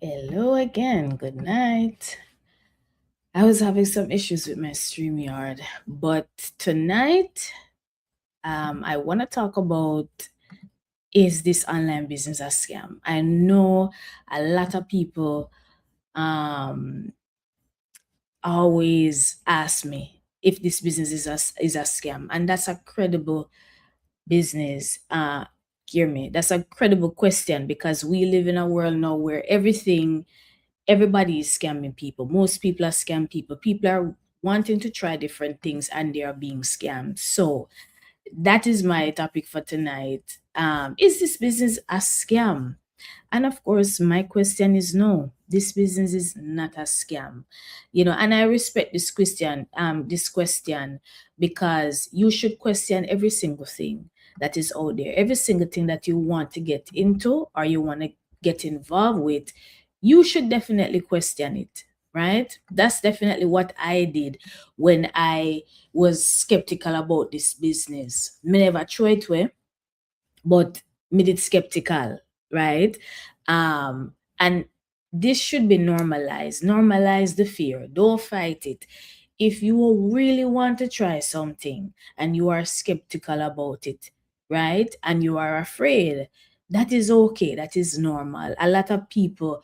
Hello again. Good night. I was having some issues with my StreamYard, but tonight, I want to talk about, is this online business a scam? I know a lot of people um, always ask me if this business is a scam, and that's a credible business. Hear me. That's a credible question because we live in a world now where everybody is scamming people. Most people are scam people. People are wanting to try different things and they are being scammed. So that is my topic for tonight. Is this business a scam? And of course, my question is no. This business is not a scam. And I respect this question because you should question every single thing that is out there. Every single thing that you want to get into or you want to get involved with, you should definitely question it. Right? That's definitely what I did when I was skeptical about this business. Me never try it way, but made it skeptical, right? And this should be normalized. Normalize the fear. Don't fight it. If you really want to try something and you are skeptical about it, right? And you are afraid, that is okay. That is normal. A lot of people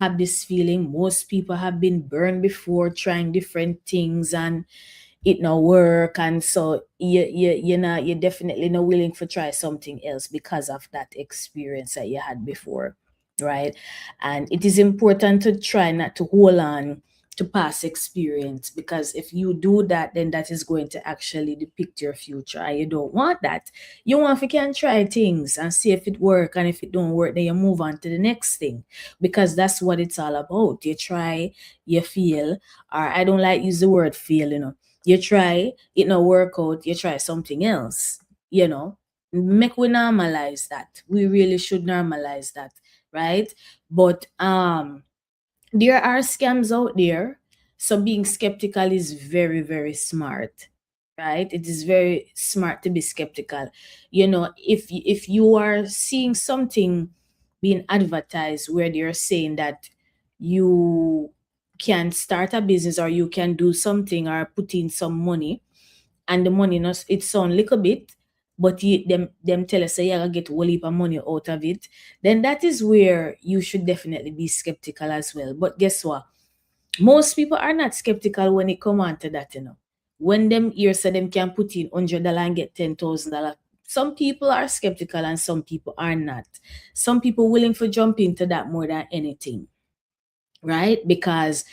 have this feeling. Most people have been burned before trying different things and it not work, and so you're definitely not willing to try something else because of that experience that you had before, right? And it is important to try not to hold on to past experience, because if you do that, then that is going to actually depict your future, and you don't want that. You want, if you can try things and see if it work, and if it don't work, then you move on to the next thing, because that's what it's all about. You try, you fail, or I don't like use the word fail. You try, it not work out, you try something else, you know. Make we normalize that. We really should normalize that, right? But there are scams out there. So being skeptical is very, very smart, right? It is very smart to be skeptical. If you are seeing something being advertised where they're saying that you can start a business or you can do something or put in some money, and the money not it sound little bit, but them tell us say you gonna get a whole heap of money out of it, then that is where you should definitely be skeptical as well. But guess what? Most people are not skeptical when it come on to that. When them hear say them can put in $100 and get $10,000, some people are skeptical and some people are not. Some people willing to jump into that more than anything, right? Because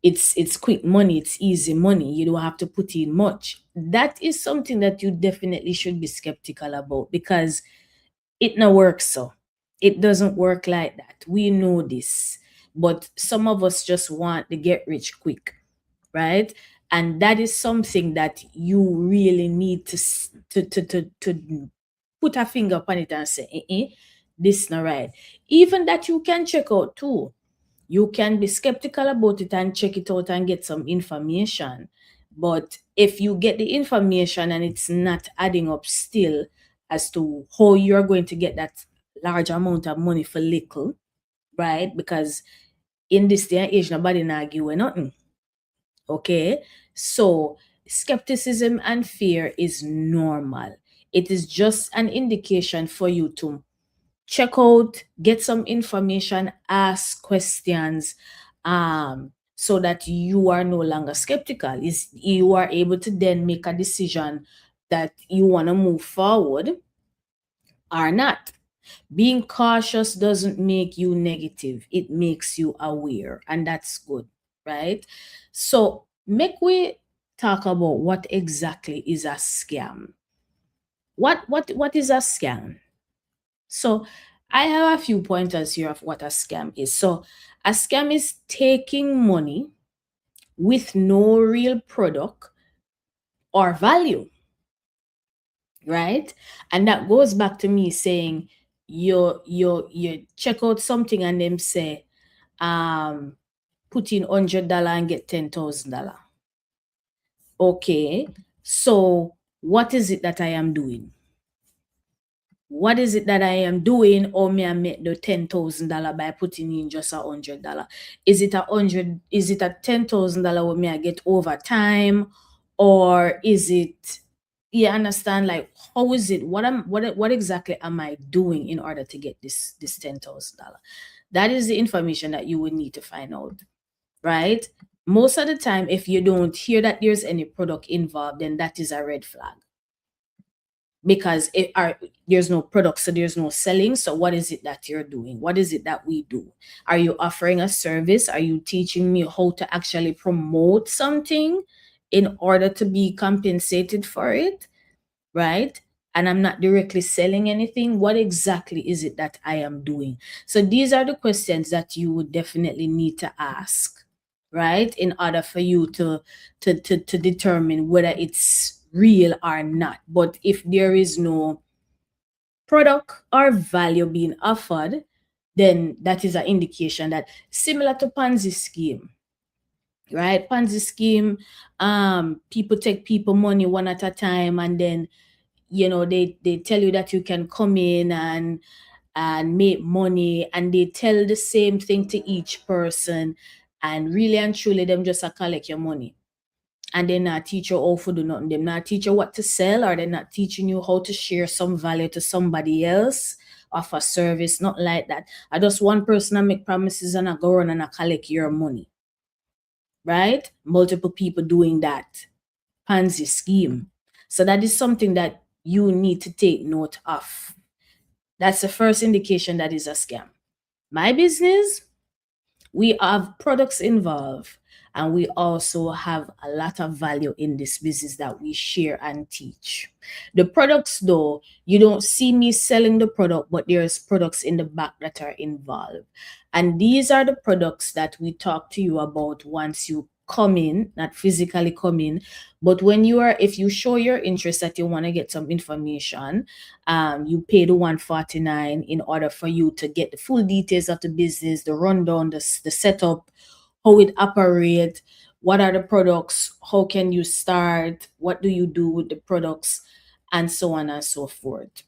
it's quick money, it's easy money, you don't have to put in much. That is something that you definitely should be skeptical about, because it no works so. It doesn't work like that. We know this. But some of us just want to get rich quick, right? And that is something that you really need to put a finger upon it and say, this not right. Even that you can check out too. You can be skeptical about it and check it out and get some information. But if you get the information and it's not adding up still as to how you're going to get that large amount of money for little, right? Because in this day and age, nobody not give you nothing. Okay? So skepticism and fear is normal. It is just an indication for you to check out, get some information, ask questions, so that you are no longer skeptical. Is you are able to then make a decision that you want to move forward or not. Being cautious doesn't make you negative, it makes you aware, and that's good, right? So, make we talk about what exactly is a scam. What is a scam? So I have a few pointers here of what a scam is. So a scam is taking money with no real product or value, right? And that goes back to me saying you check out something and them say put in $100 and get $10,000. Okay, so what is it that I am doing? what is it that I am doing, or may I make the $10,000 by putting in just $100? Is it a $10,000 where may I get overtime, or is it, you understand, like, how is it, what exactly am I doing in order to get this $10,000? That is the information that you would need to find out, right? Most of the time, if you don't hear that there's any product involved, then that is a red flag, because there's no product, so there's no selling. So what is it that you're doing? What is it that we do? Are you offering a service? Are you teaching me how to actually promote something in order to be compensated for it, right? And I'm not directly selling anything. What exactly is it that I am doing? So these are the questions that you would definitely need to ask, right, in order for you to determine whether it's real or not. But if there is no product or value being offered, then that is an indication that, similar to Ponzi scheme, right? Ponzi scheme, people take people money one at a time, and then, you know, they tell you that you can come in and make money, and they tell the same thing to each person, and really and truly them just collect your money, and they not teach you how to do nothing. Them not teach you what to sell, or they're not teaching you how to share some value to somebody else, offer service, not like that. I just one person I make promises and I go run and I collect your money, right? Multiple people doing that Ponzi scheme. So that is something that you need to take note of. That's the first indication that is a scam. My business, we have products involved, and we also have a lot of value in this business that we share and teach. The products, though, you don't see me selling the product, but there's products in the back that are involved. And these are the products that we talk to you about once you come in, not physically come in, but if you show your interest that you want to get some information, you pay the $149 in order for you to get the full details of the business, the rundown, the setup, how it operates, what are the products, how can you start, what do you do with the products, and so on and so forth,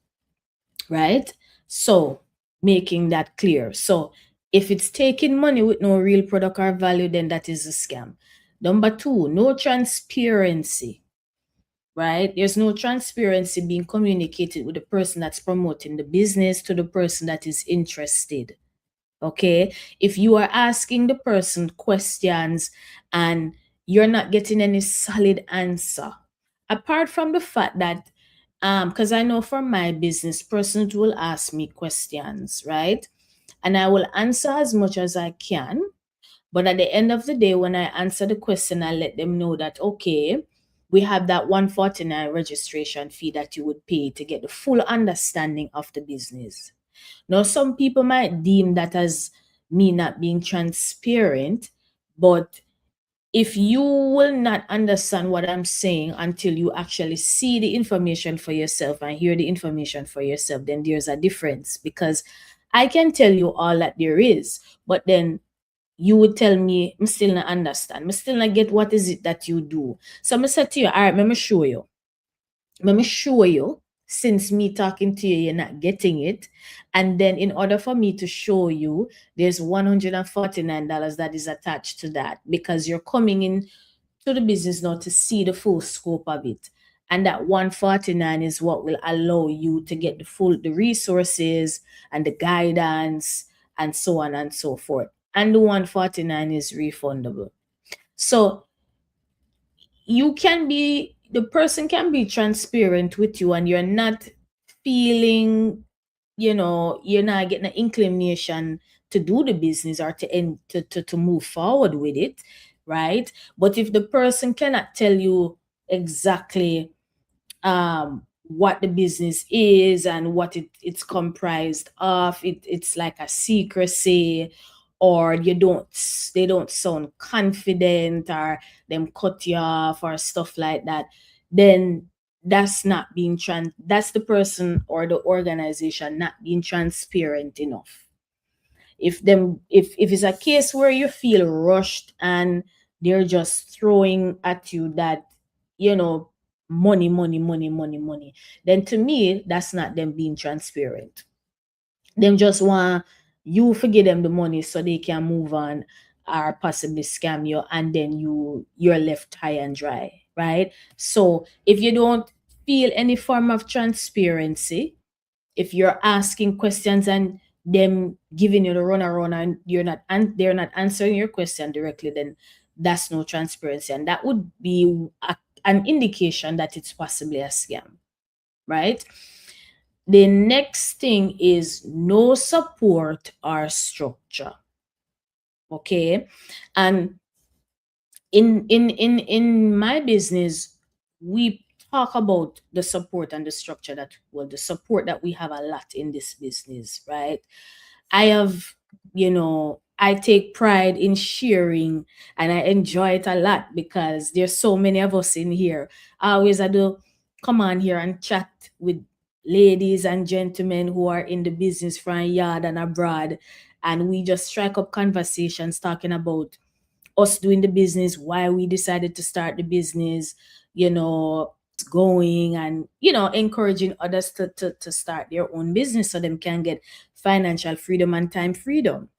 right? So making that clear. So if it's taking money with no real product or value, then that is a scam. Number two, no transparency, right? There's no transparency being communicated with the person that's promoting the business to the person that is interested. Okay. If you are asking the person questions and you're not getting any solid answer, apart from the fact that, because I know for my business, persons will ask me questions, right? And I will answer as much as I can. But at the end of the day, when I answer the question, I let them know that, okay, we have that $149 registration fee that you would pay to get the full understanding of the business. Now, some people might deem that as me not being transparent, but if you will not understand what I'm saying until you actually see the information for yourself and hear the information for yourself, then there's a difference, because I can tell you all that there is, but then you would tell me, I still not understand. I still not get what is it that you do. So I said to you, all right, let me show you. Let me show you, since me talking to you, you're not getting it. And then in order for me to show you, there's $149 that is attached to that, because you're coming in to the business now to see the full scope of it. And that $149 is what will allow you to get the resources and the guidance and so on and so forth. And the $149 is refundable. So the person can be transparent with you, and you're not feeling, you're not getting an inclination to do the business or to move forward with it, right? But if the person cannot tell you exactly what the business is and what it's comprised of, it's like a secrecy, or they don't sound confident, or them cut you off or stuff like that, then that's the person or the organization not being transparent enough. If it's a case where you feel rushed and they're just throwing at you that, you know money, money, money, money, money, then to me, that's not them being transparent. Them just want you forget them the money so they can move on or possibly scam you, and then you're left high and dry, right? So if you don't feel any form of transparency, if you're asking questions and them giving you the runaround and they're not answering your question directly, then that's no transparency, and that would be an indication that it's possibly a scam, right? The next thing is no support or structure. Okay. And in my business, we talk about the support and the structure the support that we have a lot in this business, right? I have, I take pride in sharing, and I enjoy it a lot because there's so many of us in here. I always had to come on here and chat with ladies and gentlemen who are in the business from yard and abroad. And we just strike up conversations talking about us doing the business, why we decided to start the business, going, and encouraging others to start their own business so them can get financial freedom and time freedom,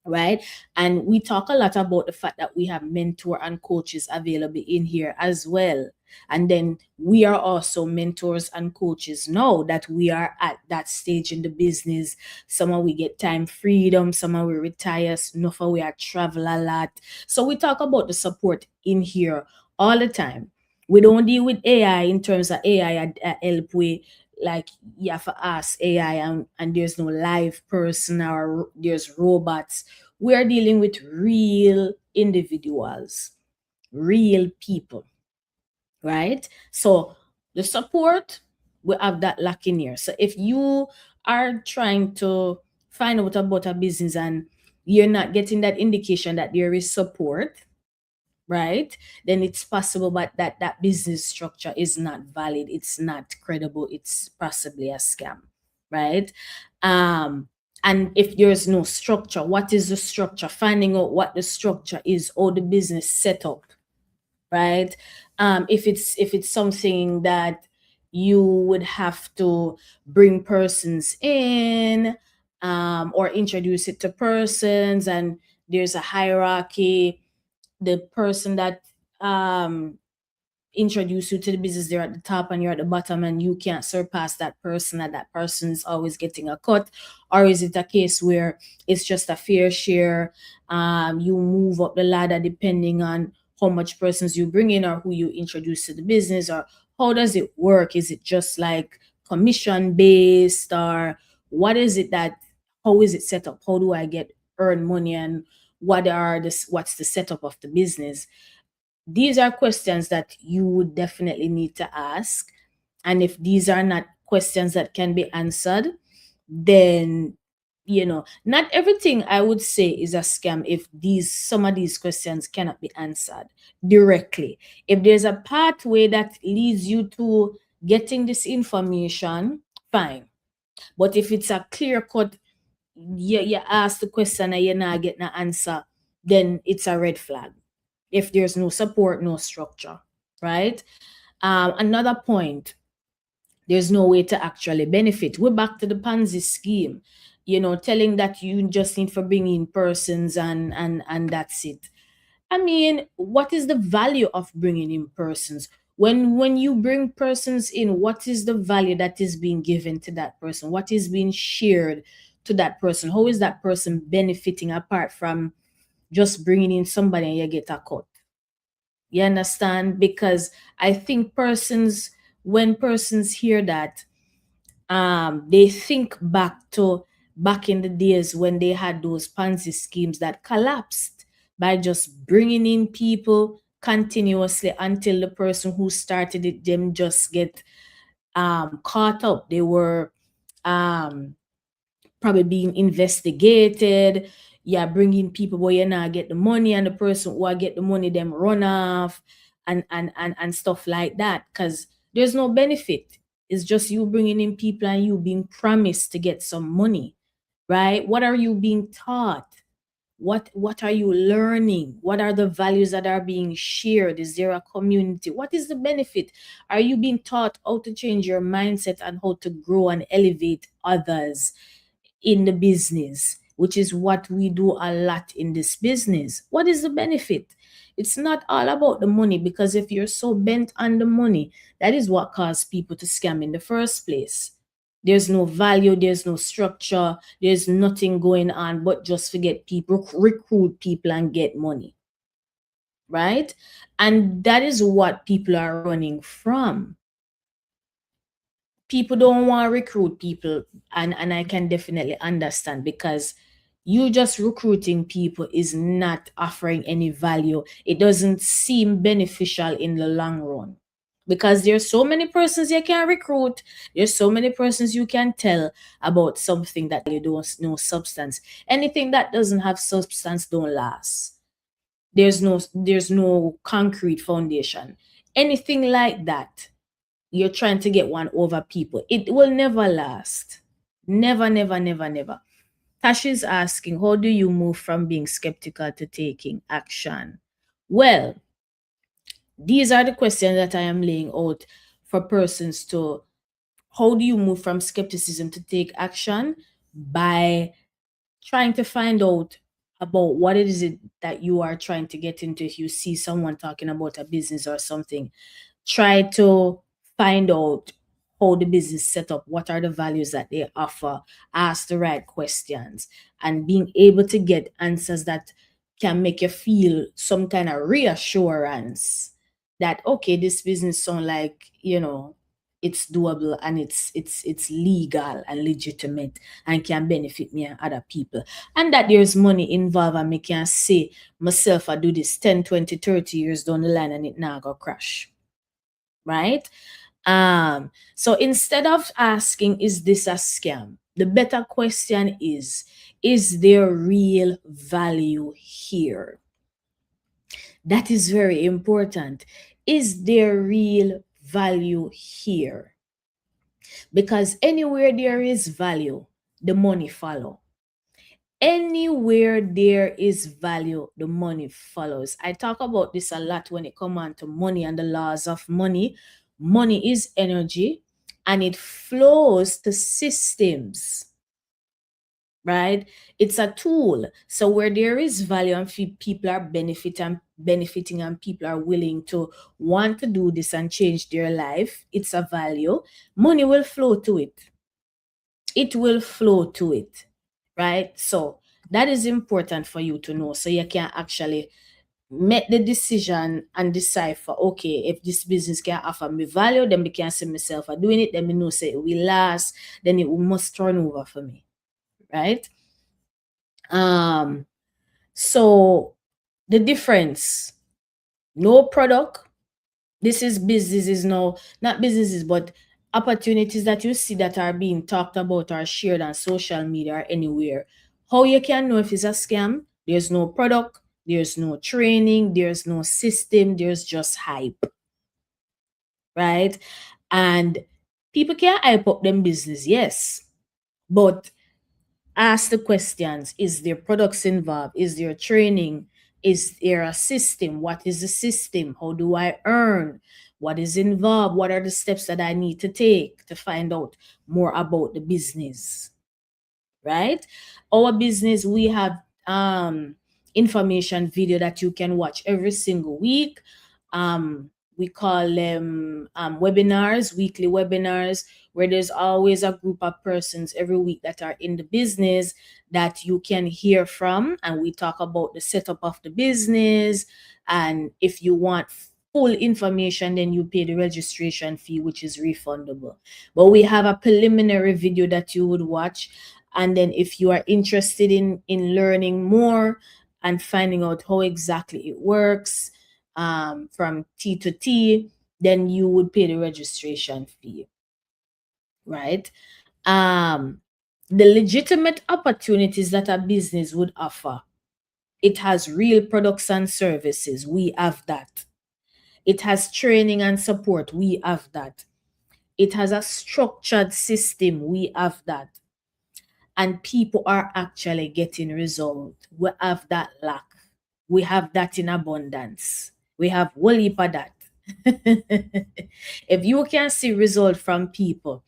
right? And we talk a lot about the fact that we have mentor and coaches available in here as well. And then we are also mentors and coaches now that we are at that stage in the business. Some of we get time freedom, some of we retire, enough of we are travel a lot. So we talk about the support in here all the time. We don't deal with AI in terms of AI help we, like you have to ask AI, and there's no live person or there's robots. We are dealing with real individuals, real people, right? So the support, we have that lacking here. So if you are trying to find out about a business and you're not getting that indication that there is support, right, then it's possible but that business structure is not valid, it's not credible, it's possibly a scam, right? And if there's no structure, what is the structure? Finding out what the structure is, or the business setup, right? If it's something that you would have to bring persons in, or introduce it to persons, and there's a hierarchy. The person that introduce you to the business, they're at the top and you're at the bottom, and you can't surpass that person, and that person is always getting a cut? Or is it a case where it's just a fair share? You move up the ladder depending on how much persons you bring in or who you introduce to the business, or how does it work? Is it just like commission based, or what is it that how is it set up? How do I get earn money, and what's the setup of the business? These are questions that you would definitely need to ask. And if these are not questions that can be answered, then not everything I would say is a scam if some of these questions cannot be answered directly. If there's a pathway that leads you to getting this information, fine. But if it's a clear cut, you ask the question and you're not getting an answer, then it's a red flag. If there's no support, no structure, right? Another point, there's no way to actually benefit. We're back to the Ponzi scheme, telling that you just need for bringing persons and that's it. I mean, what is the value of bringing in persons? When you bring persons in, what is the value that is being given to that person? What is being shared to that person? How is that person benefiting apart from just bringing in somebody and you get a cut? You understand? Because I think when persons hear that, they think back in the days when they had those Ponzi schemes that collapsed by just bringing in people continuously until the person who started it them just get caught up. They were um probably being investigated. Yeah, bringing people where you not get the money, and the person who I get the money them run off, and stuff like that, because there's no benefit. It's just you bringing in people and you being promised to get some money, right? What are you being taught? What are you learning? What are the values that are being shared? Is there a community? What is the benefit? Are you being taught how to change your mindset and how to grow and elevate others in the business, which is what we do a lot in this business? What is the benefit? It's not all about the money, because if you're so bent on the money, that is what caused people to scam in the first place. There's no value, there's no structure, there's nothing going on but just forget people, recruit people and get money. Right? And that is what people are running from. People don't want to recruit people, and I can definitely understand, because you just recruiting people is not offering any value. It doesn't seem beneficial in the long run, because there's so many persons you can recruit, there's so many persons you can tell about something that you don't know substance. Anything that doesn't have substance don't last. There's no concrete foundation. Anything like that, you're trying to get one over people, it will never last. Never, never, never, never. Tash is asking, how do you move from being skeptical to taking action? Well, these are the questions that I am laying out for persons to, how do you move from skepticism to take action? By trying to find out about what it is that you are trying to get into. If you see someone talking about a business or something, try to find out how the business set up, what are the values that they offer, ask the right questions, and being able to get answers that can make you feel some kind of reassurance that, okay, this business sound like, it's doable and it's legal and legitimate and can benefit me and other people, and that there's money involved, and me can say myself I do this 10, 20, 30 years down the line and it now go crash. Right? So instead of asking, is this a scam? The better question is there real value here? That is very important. Is there real value here? Because anywhere there is value, the money follow. Anywhere there is value, the money follows. I talk about this a lot when it comes on to money and the laws of money. Money is energy and it flows to systems, right? It's a tool. So where there is value and people are benefiting and people are willing to want to do this and change their life, it's a value. Money will flow to it. It will flow to it, right? So that is important for you to know, so you can actually make the decision and decipher, okay, if this business can offer me value, then I can see myself doing it, then I know say it will last, then it must turn over for me, right? So the difference, no product. This is businesses now, not businesses, but opportunities that you see that are being talked about or shared on social media or anywhere. How you can know if it's a scam? There's no product, there's no training, there's no system, there's just hype. Right? And people can hype up them business, yes. But ask the questions. Is there products involved? Is there training? Is there a system? What is the system? How do I earn? What is involved? What are the steps that I need to take to find out more about the business? Right? Our business, we have information video that you can watch every single week. We call them webinars, weekly webinars, where there's always a group of persons every week that are in the business that you can hear from, and we talk about the setup of the business. And if you want full information, then you pay the registration fee, which is refundable. But we have a preliminary video that you would watch, and then if you are interested in learning more and finding out how exactly it works from T to T, then you would pay the registration fee, right? The legitimate opportunities that a business would offer, it has real products and services. We have that. It has training and support. We have that. It has a structured system. We have that. and people are actually getting results. We have that lack. We have that in abundance. We have whole heap of that. If you can see result from people,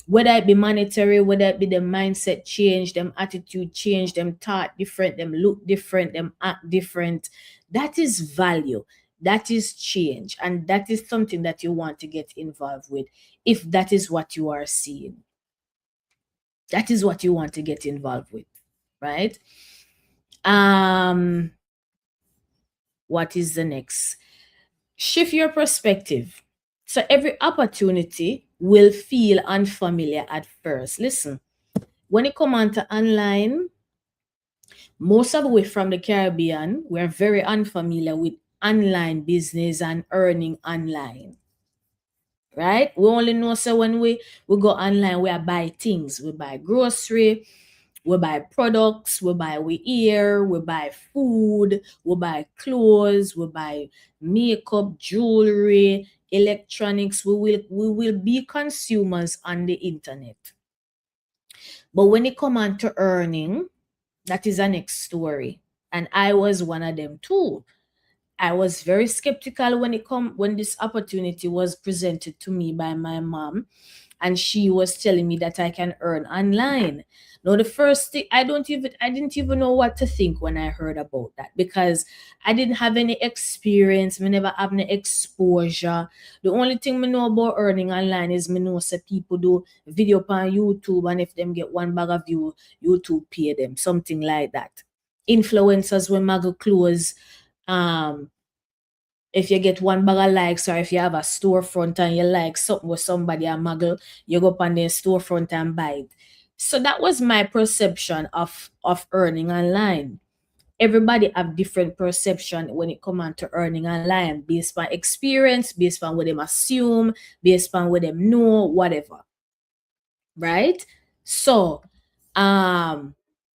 whether it be monetary, whether it be the mindset change, them attitude change, them thought different, them look different, them act different, that is value. That is change. And that is something that you want to get involved with if that is what you are seeing. That is what you want to get involved with, right? What is the next? Shift your perspective. So every opportunity will feel unfamiliar at first. Listen, when it come on to online, most of we from the Caribbean, we're very unfamiliar with online business and earning online. Right? We only know so when we go online, we buy things. We buy grocery, we buy products, we buy ear, we buy food, we buy clothes, we buy makeup, jewelry, electronics. We will be consumers on the internet. But when it come on to earning, that is a next story. And I was one of them too. I was very skeptical when this opportunity was presented to me by my mom, and she was telling me that I can earn online. Now, the first thing, I didn't even know what to think when I heard about that, because I didn't have any experience. Me never have any exposure. The only thing me know about earning online is me know say people do video on YouTube, and if them get one bag of view, YouTube pay them, something like that. Influencers when maga clothes, if you get one bag of likes, or if you have a storefront and you like something with somebody a muggle, you go up on their storefront and buy it. So that was my perception of earning online. Everybody have different perception when it come on to earning online, based on experience, based on what them assume, based on what them know, whatever. Right? So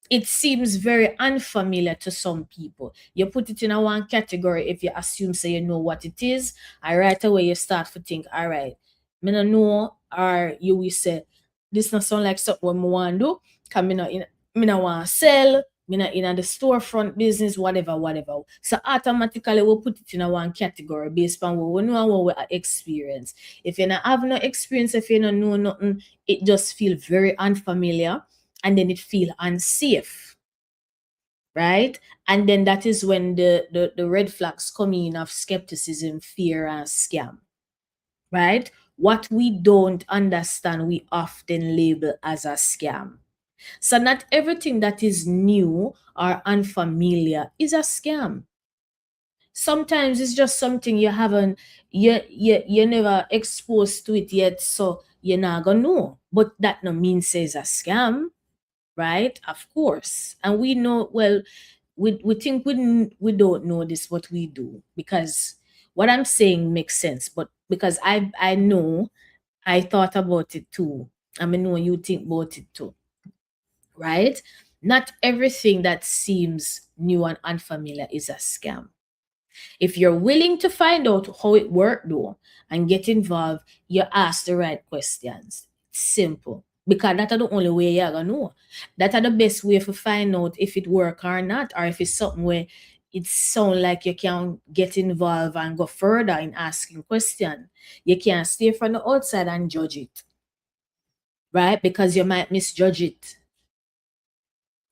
it seems very unfamiliar to some people. You put it in a one category if you assume say you know what it is, and right away you start to think, all right, me no know, or you will say, this not sound like something what me want to do, because me not want to sell, me not in the storefront business, whatever. So automatically we put it in a one category based on what we know and what we experience. If you not have no experience, if you don't know nothing, it just feel very unfamiliar, and then it feel unsafe, right? And then that is when the red flags come in of skepticism, fear, and scam, right? What we don't understand, we often label as a scam. So not everything that is new or unfamiliar is a scam. Sometimes it's just something you haven't, you never exposed to it yet, so you're not gonna know. But that no means it's a scam, right? Of course. And we know, well, we think we don't know this, but we do, because what I'm saying makes sense. But because I know, I thought about it too. I know you think about it too, right? Not everything that seems new and unfamiliar is a scam. If you're willing to find out how it works though and get involved, you ask the right questions. Simple. Because that's the only way you're gonna know. That's the best way to find out if it work or not, or if it's something where it sound like you can get involved and go further in asking questions. You can't stay from the outside and judge it. Right? Because you might misjudge it.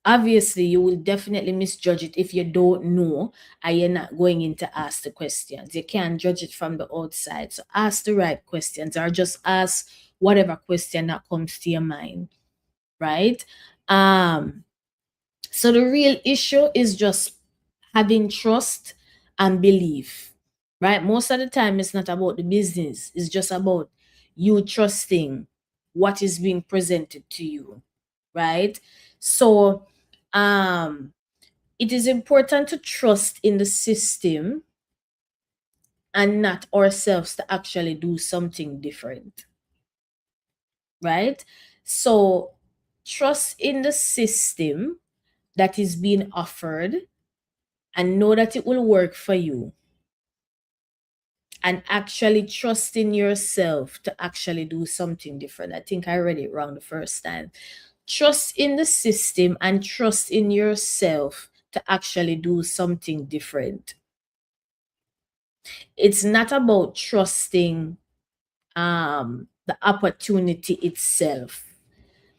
Obviously, you will definitely misjudge it if you don't know and you're not going in to ask the questions. You can't judge it from the outside. So ask the right questions, or just ask whatever question that comes to your mind, right? So the real issue is just having trust and belief, right? Most of the time, it's not about the business. It's just about you trusting what is being presented to you, right? So it is important to trust in the system and not ourselves to actually do something different, right? So trust in the system that is being offered and know that it will work for you, and actually trust in yourself to actually do something different. I think I read it wrong the first time. trust in the system and trust in yourself to actually do something different. It's not about trusting the opportunity itself,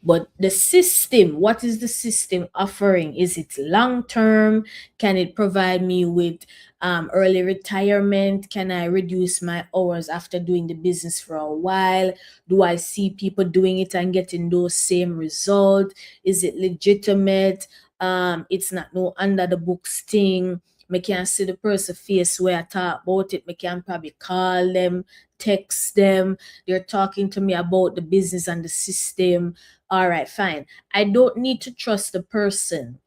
but the system. What is the system offering? Is it long term? Can it provide me with early retirement? Can I reduce my hours after doing the business for a while? Do I see people doing it and getting those same results? Is it legitimate? It's not no under the books thing. Me can see the person face where I talk about it. Me can probably call them, text them. They're talking to me about the business and the system. All right, fine. I don't need to trust the person,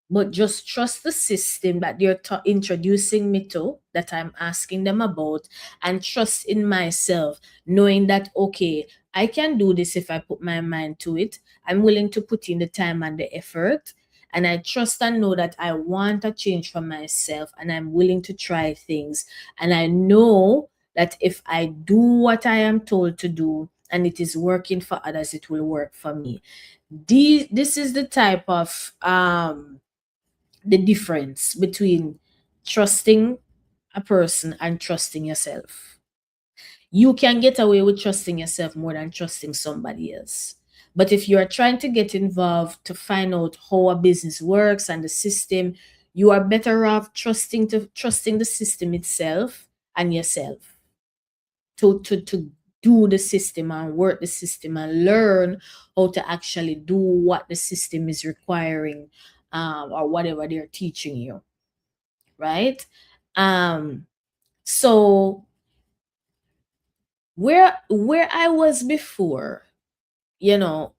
but just trust the system that they're introducing me to, that I'm asking them about, and trust in myself, knowing that, okay, I can do this if I put my mind to it. I'm willing to put in the time and the effort. And I trust and know that I want a change for myself and I'm willing to try things. And I know that if I do what I am told to do and it is working for others, it will work for me. This is the type of the difference between trusting a person and trusting yourself. You can get away with trusting yourself more than trusting somebody else. But if you are trying to get involved to find out how a business works and the system, you are better off trusting the system itself and yourself to do the system and work the system and learn how to actually do what the system is requiring, or whatever they're teaching you, right? So where I was before, you know,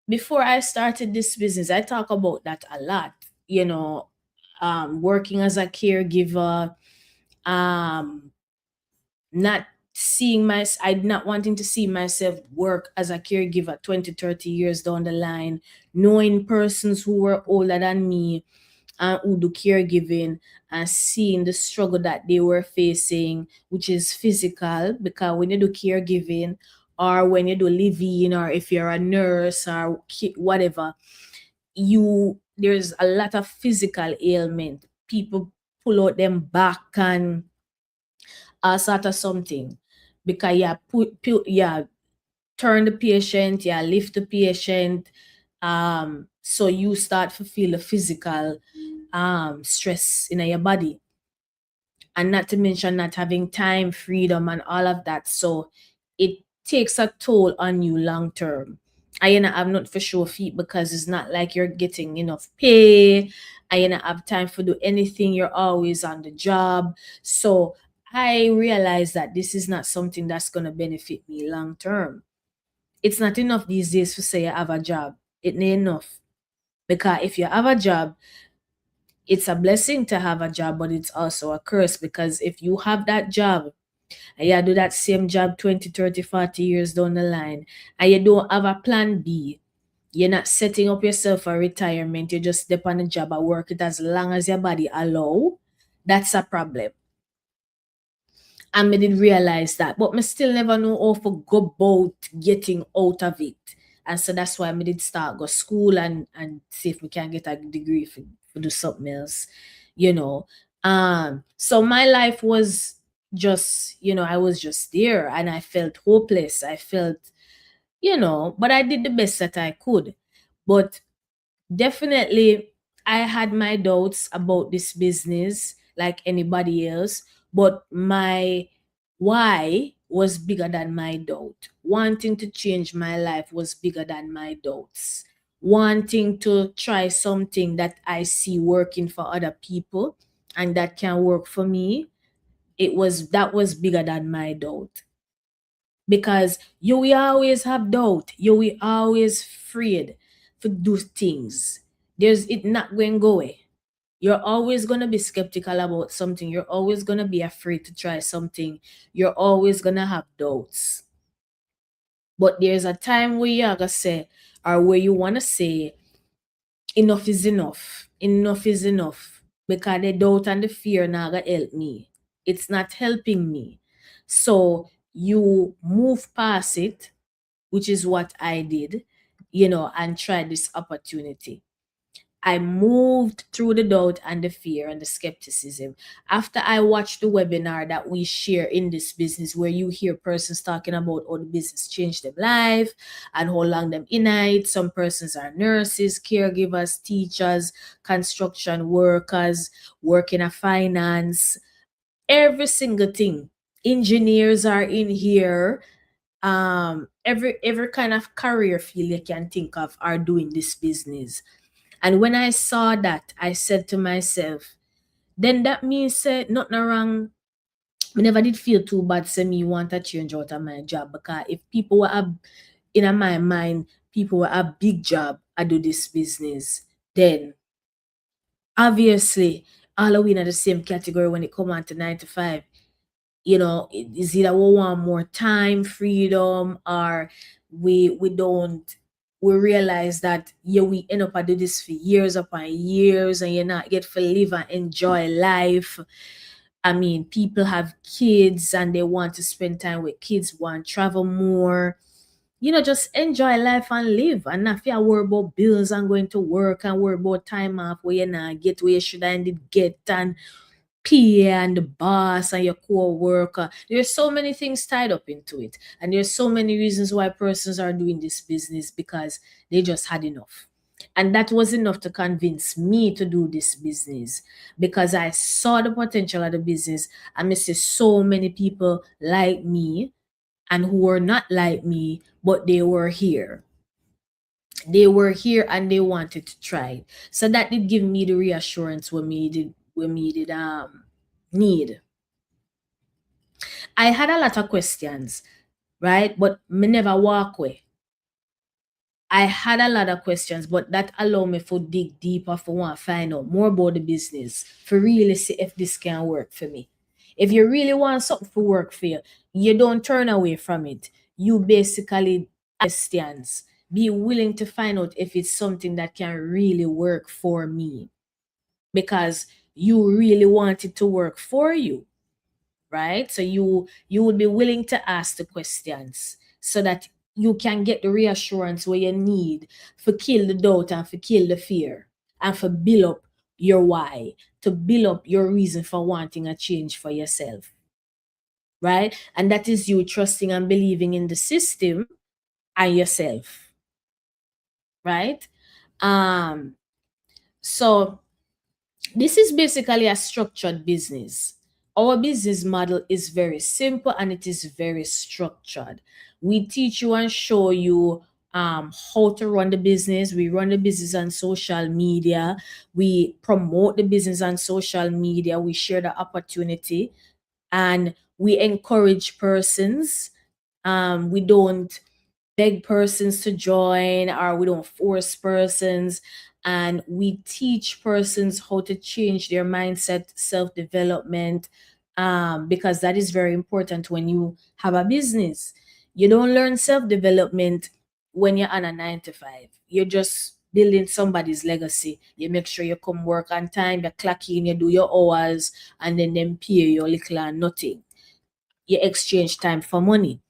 before I started this business, I talk about that a lot, you know, working as a caregiver, um, not I'm not wanting to see myself work as a caregiver 20, 30 years down the line, knowing persons who were older than me and who do caregiving and seeing the struggle that they were facing, which is physical, because when you do caregiving or when you do living or if you're a nurse or whatever, there's a lot of physical ailment. People pull out them back and sort of something because turn the patient, lift the patient. So you start to feel the physical stress in your body, and not to mention not having time, freedom, and all of that. So it takes a toll on you long term. I'm not for sure feet because it's not like you're getting enough pay. I not have time for do anything. You're always on the job. So I realize that this is not something that's gonna benefit me long term. It's not enough these days to say I have a job. It ain't enough. Because if you have a job, it's a blessing to have a job, but it's also a curse because if you have that job and you do that same job 20, 30, 40 years down the line and you don't have a plan B, you're not setting up yourself for retirement, you just step on the job and work it as long as your body allow, that's a problem. And I did realize that, but I still never know how to go about getting out of it. And so that's why I did start go school and see if we can get a degree for do something else, you know. So my life was just, I was just there and I felt hopeless. I felt, but I did the best that I could. But definitely, I had my doubts about this business like anybody else, but my why was bigger than my doubt. Wanting to change my life was bigger than my doubts. Wanting to try something that I see working for other people and that can work for me, that was bigger than my doubt. Because you will always have doubt. You will always afraid to do things. There's it not going to go away. You're always going to be skeptical about something. You're always going to be afraid to try something. You're always going to have doubts. But there's a time where you're going to say, or where you want to say, enough is enough. Enough is enough. Because the doubt and the fear not going to help me. It's not helping me. So you move past it, which is what I did. and try this opportunity. I moved through the doubt and the fear and the skepticism. After I watched the webinar that we share in this business, where you hear persons talking about how the business changed their life and how long them in it. Some persons are nurses, caregivers, teachers, construction workers, working in finance, every single thing. Engineers are in here. Every kind of career field you can think of are doing this business. And when I saw that, I said to myself, then that means nothing wrong. I never did feel too bad, say me want to change out of my job, because if people were in my mind, people were a big job, I do this business, then obviously all of we in the same category when it come on to 9 to 5. Is either we want more time, freedom, or we don't we realize that we end up I do this for years upon years and you're not get to live and enjoy life. I mean, people have kids and they want to spend time with kids, want to travel more. Just enjoy life and live and not feel worry about bills and going to work and worry about time off where you not get where you should have indeed get, and PA and the boss and your co-worker. There's so many things tied up into it. And there's so many reasons why persons are doing this business, because they just had enough. And that was enough to convince me to do this business, because I saw the potential of the business. And I see so many people like me and who were not like me, but they were here. They were here and they wanted to try it. So that did give me the reassurance we did need. I had a lot of questions, right? But me never walk away. I had a lot of questions, but that allowed me to dig deeper for want to find out more about the business, for really see if this can work for me. If you really want something to work for you, you don't turn away from it. You basically questions. Be willing to find out if it's something that can really work for me, because you really want it to work for you, right? So you would be willing to ask the questions so that you can get the reassurance where you need for kill the doubt and for kill the fear and for build up your why, to build up your reason for wanting a change for yourself, right? And that is you trusting and believing in the system and yourself, right? um so this is basically a structured business. Our business model is very simple and it is very structured. We teach you and show you how to run the business. We run the business on social media. We promote the business on social media. We share the opportunity and we encourage persons. We don't beg persons to join, or we don't force persons, and we teach persons how to change their mindset, self-development, because that is very important when you have a business. You don't learn self-development when you're on a 9 to 5. You're just building somebody's legacy. You make sure you come work on time, you clock in, you do your hours, and then them pay you little and nothing. You exchange time for money.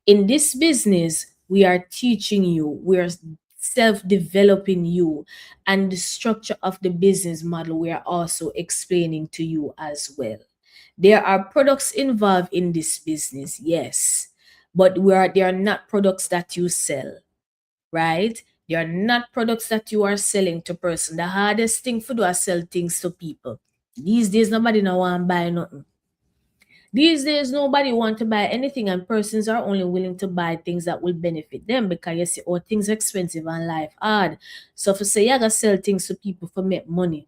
In this business, we are teaching you, we're self-developing you, and the structure of the business model we are also explaining to you as well. There are products involved in this business, yes, but they are not products that you sell, right? They are not products that you are selling to person. The hardest thing for do is sell things to people. These days, nobody no want buy nothing. These days, nobody want to buy anything, and persons are only willing to buy things that will benefit them, because you see, oh, things expensive and life hard. So for say you gotta sell things to people for make money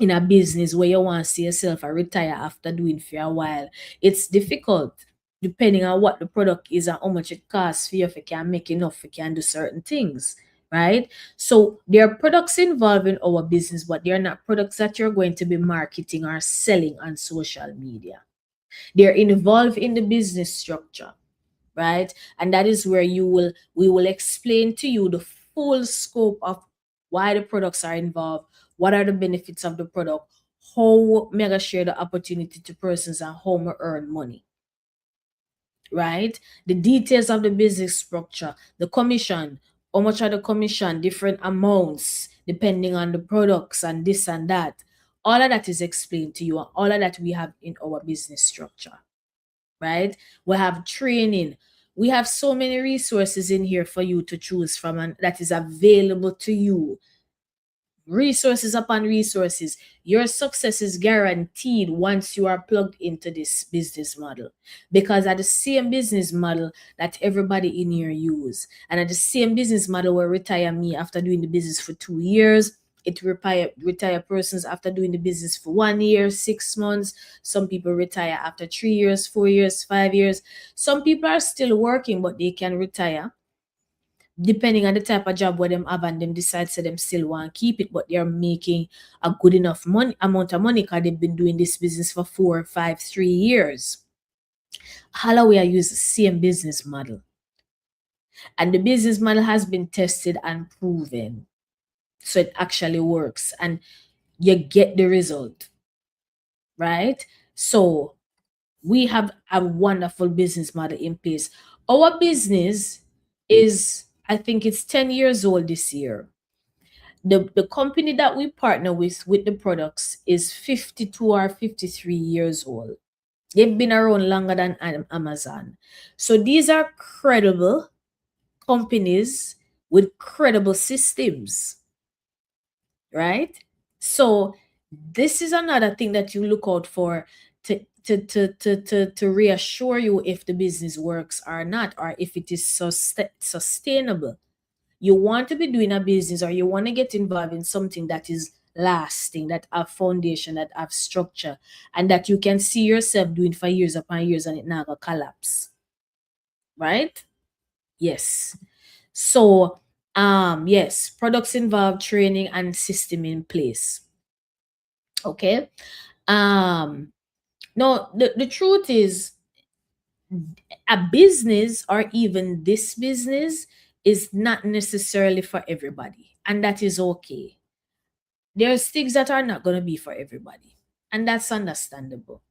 in a business where you want to see yourself or retire after doing for a while, it's difficult depending on what the product is and how much it costs for you if you can make enough, if you can do certain things. Right? So there are products involved in our business, but they're not products that you're going to be marketing or selling on social media. They're involved in the business structure, right? And that is where we will explain to you the full scope of why the products are involved, what are the benefits of the product, how mega share the opportunity to persons, and how we earn money, right? The details of the business structure, the commission, how much are the commission, different amounts, depending on the products and this and that. All of that is explained to you, and all of that we have in our business structure, right? We have training. We have so many resources in here for you to choose from, and that is available to you. Resources upon resources. Your success is guaranteed once you are plugged into this business model, because at the same business model that everybody in here use, and at the same business model where retire me after doing the business for 2 years, it retire persons after doing the business for 1 year, 6 months. Some people retire after 3 years, 4 years, 5 years. Some people are still working, but they can retire depending on the type of job where them have, and them decide so them still want to keep it, but they're making a good enough amount of money because they've been doing this business for 4, 5, 3 years. Holloway use the same business model, and the business model has been tested and proven, so it actually works and you get the result, right? So we have a wonderful business model in place. Our business is, I think it's 10 years old this year. The company that we partner with the products is 52 or 53 years old. They've been around longer than Amazon. So these are credible companies with credible systems, right? So this is another thing that you look out for to reassure you if the business works or not, or if it is sustainable. You want to be doing a business, or you want to get involved in something that is lasting, that have foundation, that have structure, and that you can see yourself doing for years upon years and it not gonna collapse. Right? Yes. So yes, products involve training and system in place. Okay. No, the truth is, a business, or even this business, is not necessarily for everybody, and that is okay. There's things that are not going to be for everybody, and that's understandable,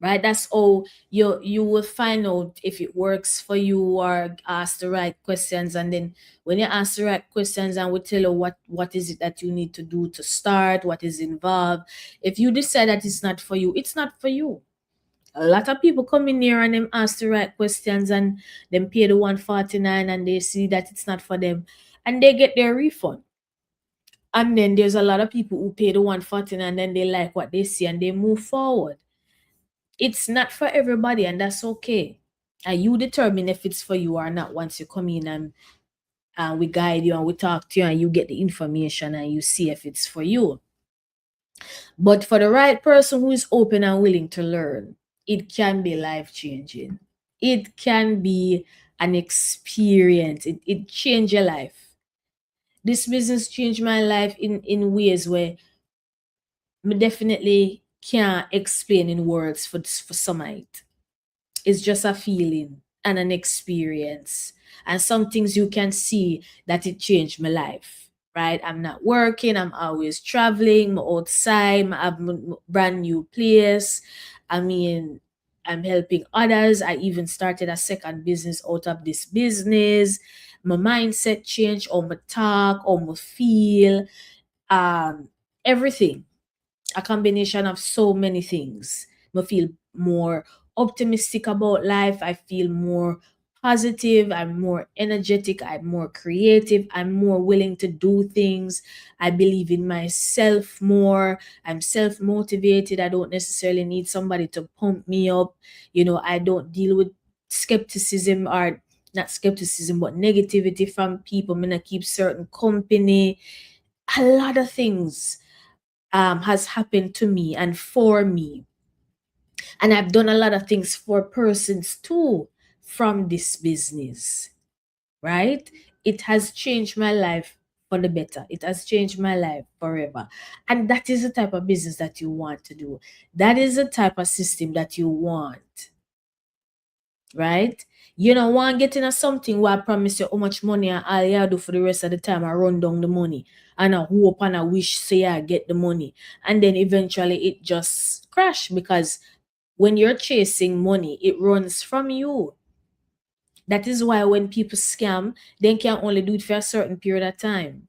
right? That's all. You will find out if it works for you, or ask the right questions, and then when you ask the right questions, and we tell you what is it that you need to do to start, what is involved. If you decide that it's not for you, it's not for you. A lot of people come in here and them ask the right questions, and them pay the 149, and they see that it's not for them, and they get their refund. And then there's a lot of people who pay the 149, and then they like what they see and they move forward. It's not for everybody, and that's okay. And you determine if it's for you or not once you come in, and we guide you and we talk to you and you get the information and you see if it's for you. But for the right person who is open and willing to learn, it can be life changing. It can be an experience. It changed your life. This business changed my life in ways where I definitely can't explain in words for some of it. It's just a feeling and an experience. And some things you can see that it changed my life, right? I'm not working, I'm always traveling, I'm outside, I have a brand new place. I mean, I'm helping others. I even started a second business out of this business. My mindset changed, or my talk, or my feel, everything. A combination of so many things. I feel more optimistic about life. I feel more positive. I'm more energetic. I'm more creative. I'm more willing to do things. I believe in myself more. I'm self motivated. I don't necessarily need somebody to pump me up. I don't deal with skepticism, or not skepticism, but negativity from people. I'm gonna keep certain company. A lot of things has happened to me and for me. And I've done a lot of things for persons too from this business, right? It has changed my life for the better. It has changed my life forever. And that is the type of business that you want to do. That is the type of system that you want, right? You don't want getting a something where I promise you how much money, and all you do for the rest of the time I run down the money, and I hope and I wish say I get the money, and then eventually it just crash, because when you're chasing money, it runs from you. That is why when people scam, they can only do it for a certain period of time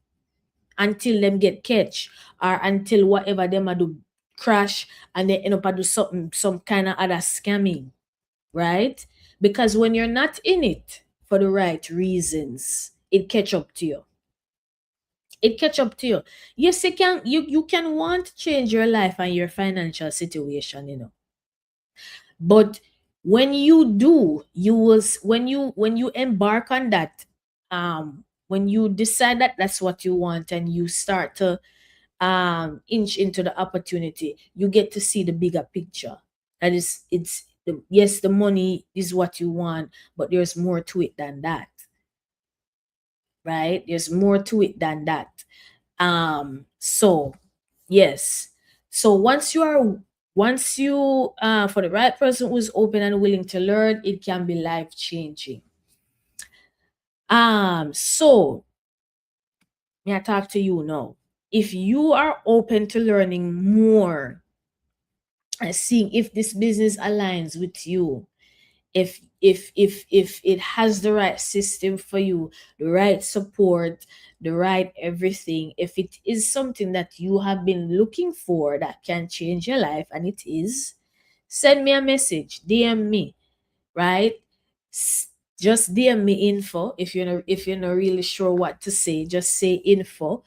until them get catch, or until whatever them a do crash and they end up a do something, some kind of other scamming, right? Because when you're not in it for the right reasons, it catch up to you. It catch up to you. Yes, you can want to change your life and your financial situation, But when you do, when you embark on that, when you decide that that's what you want and you start to inch into the opportunity, you get to see the bigger picture. That is, yes, the money is what you want, but there's more to it than that, right? There's more to it than that. So yes. So once you for the right person who's open and willing to learn, it can be life changing. So may I talk to you now? If you are open to learning more and seeing if this business aligns with you, if it has the right system for you, the right support, the right everything, if it is something that you have been looking for that can change your life, and it is, send me a message, DM me, right? Just DM me info. If you're not really sure what to say, just say info,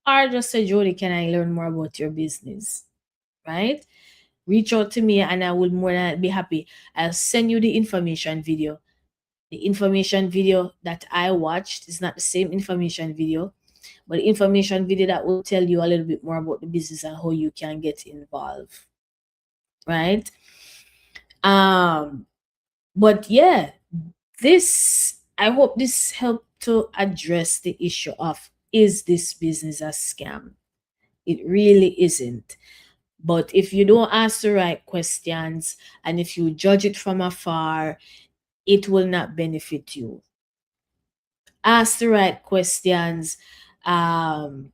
or just say, Jody, can I learn more about your business, right? Reach out to me and I will more than be happy. I'll send you the information video. The information video that I watched is not the same information video, but the information video that will tell you a little bit more about the business and how you can get involved. Right? But yeah, I hope this helped to address the issue of, is this business a scam? It really isn't. But if you don't ask the right questions and if you judge it from afar, it will not benefit you. Ask the right questions. Um,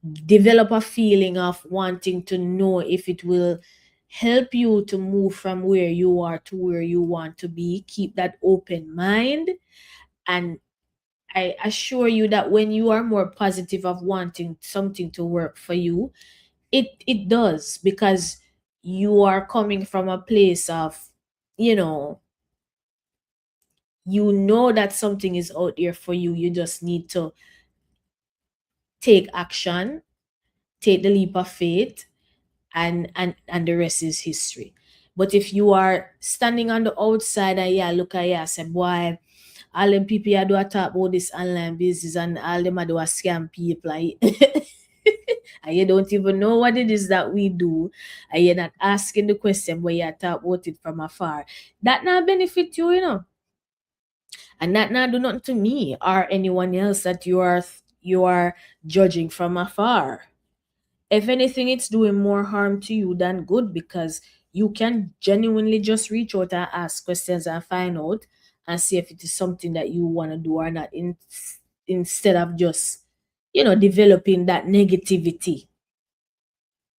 Develop a feeling of wanting to know if it will help you to move from where you are to where you want to be. Keep that open mind. And I assure you that when you are more positive of wanting something to work for you, it does, because you are coming from a place of, you know that something is out there for you. You just need to take action, take the leap of faith, and the rest is history. But if you are standing on the outside and look at you say, boy, all them people I do a talk about this online business and all them I do a scam people and you don't even know what it is that we do, and you're not asking the question, but you talk about it from afar, that not benefit you, and that not do nothing to me or anyone else that you are judging from afar. If anything, it's doing more harm to you than good, because you can genuinely just reach out and ask questions and find out and see if it is something that you want to do or not, instead of just developing that negativity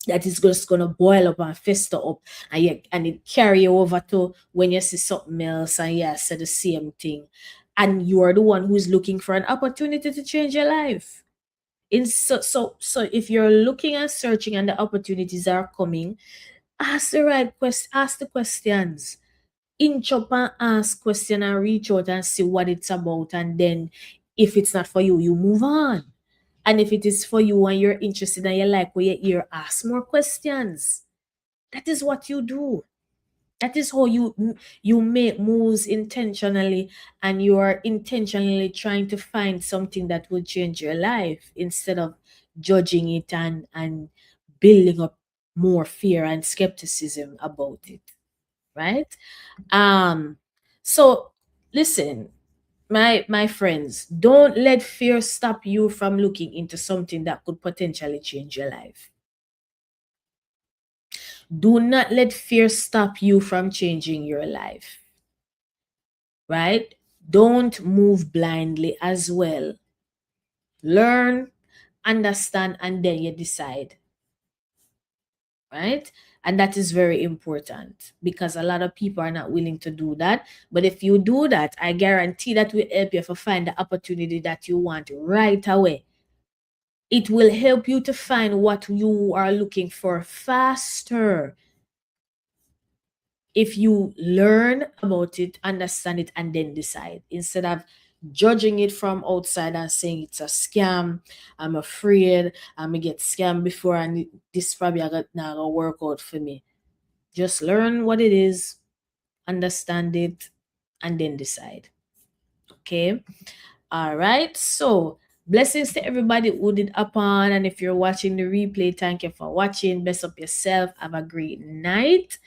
that is just gonna boil up and fester up, and it carry you over to when you see something else and say the same thing, and you are the one who's looking for an opportunity to change your life. So if you're looking and searching and the opportunities are coming, ask the questions. Inch up and ask question and reach out and see what it's about, and then if it's not for you, you move on. And if it is for you and you're interested and you like what you hear, ask more questions. That is what you do. That is how you make moves intentionally, and you are intentionally trying to find something that will change your life, instead of judging it and building up more fear and skepticism about it. Right? So listen, my friends, don't let fear stop you from looking into something that could potentially change your life. Do not let fear stop you from changing your life. Right? Don't move blindly as well. Learn, understand, and then you decide. Right? And that is very important because a lot of people are not willing to do that. But if you do that, I guarantee that will help you to find the opportunity that you want right away. It will help you to find what you are looking for faster. If you learn about it, understand it, and then decide, instead of judging it from outside and saying it's a scam, I'm afraid I'm gonna get scammed before, and this probably not gonna work out for me. Just learn what it is, understand it, and then decide. Okay. All right. So blessings to everybody who did upon. And if you're watching the replay, thank you for watching. Bless up yourself. Have a great night.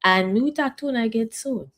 And we talk to you again soon.